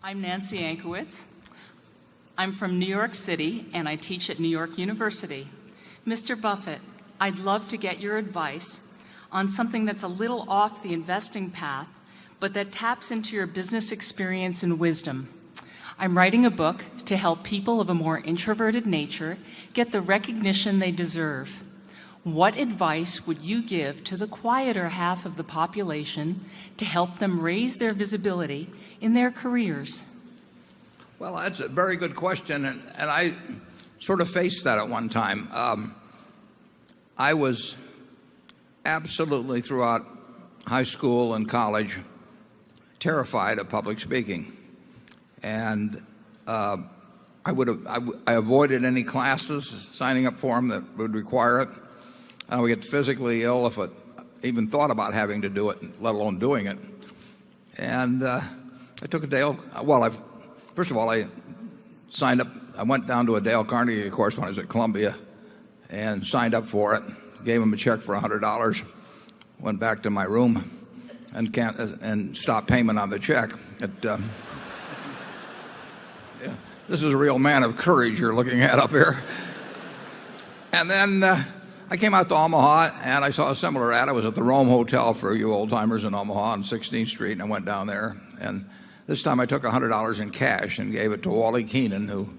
I'm Nancy Ankowitz. I'm from New York City, and I teach at New York University. Mr. Buffett, I'd love to get your advice on something that's a little off the investing path, but that taps into your business experience and wisdom. I'm writing a book to help people of a more introverted nature get the recognition they deserve. What advice would you give to the quieter half of the population to help them raise their visibility in their careers? Well, that's a very good question, and I sort of faced that at one time. I was absolutely, throughout high school and college, terrified of public speaking. And I avoided any classes, signing up for them that would require it. I would get physically ill if I even thought about having to do it, let alone doing it. And I took a Dale, first of all, I signed up. I went down to a Dale Carnegie course when I was at Columbia and signed up for it, gave him a check for $100, went back to my room and stopped payment on the check. This is a real man of courage you're looking at up here. And then I came out to Omaha and I saw a similar ad. I was at the Rome Hotel for you old timers in Omaha on 16th Street, and I went down there. And this time I took $100 in cash and gave it to Wally Keenan, who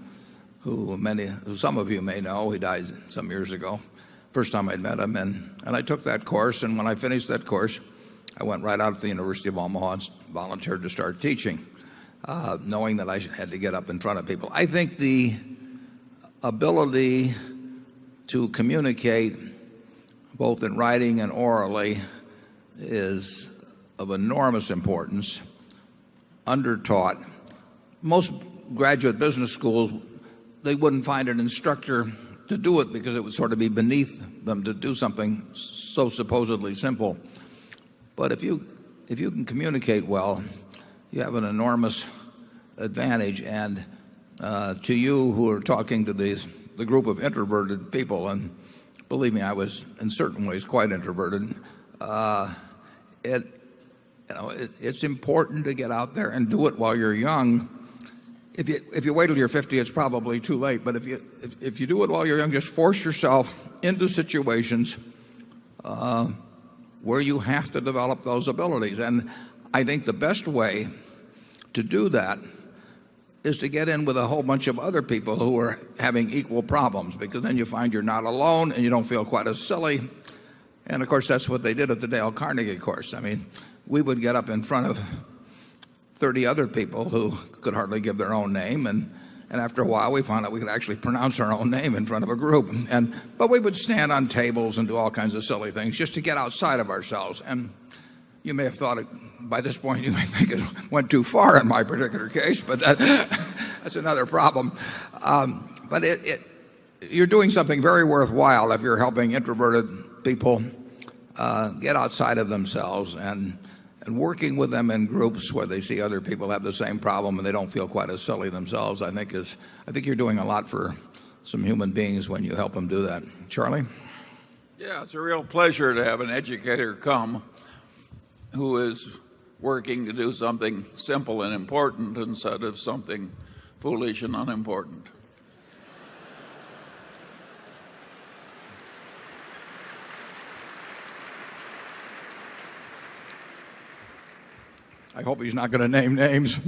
some of you may know. He died some years ago. First time I'd met him. And I took that course, and when I finished that course, I went right out to the University of Omaha and volunteered to start teaching, knowing that I had to get up in front of people. I think the ability to communicate both in writing and orally is of enormous importance, undertaught. Most graduate business schools, they wouldn't find an instructor to do it because it would sort of be beneath them to do something so supposedly simple. But if you can communicate well, you have an enormous advantage. And to you who are talking to the group of introverted people, and believe me, I was in certain ways quite introverted, it's important to get out there and do it while you're young. If you wait till you're 50, it's probably too late. But if you do it while you're young, just force yourself into situations where you have to develop those abilities. And I think the best way to do that is to get in with a whole bunch of other people who are having equal problems, because then you find you're not alone and you don't feel quite as silly. And of course, that's what they did at the Dale Carnegie course. I mean, we would get up in front of 30 other people who could hardly give their own name, and after a while we found out we could actually pronounce our own name in front of a group. But we would stand on tables and do all kinds of silly things just to get outside of ourselves. And you may have thought by this point you may think it went too far in my particular case, but that's another problem. But you're doing something very worthwhile if you're helping introverted people get outside of themselves and working with them in groups where they see other people have the same problem and they don't feel quite as silly themselves. I think you're doing a lot for some human beings when you help them do that. Charlie? Yeah, it's a real pleasure to have an educator come who is working to do something simple and important instead of something foolish and unimportant. I hope he's not going to name names.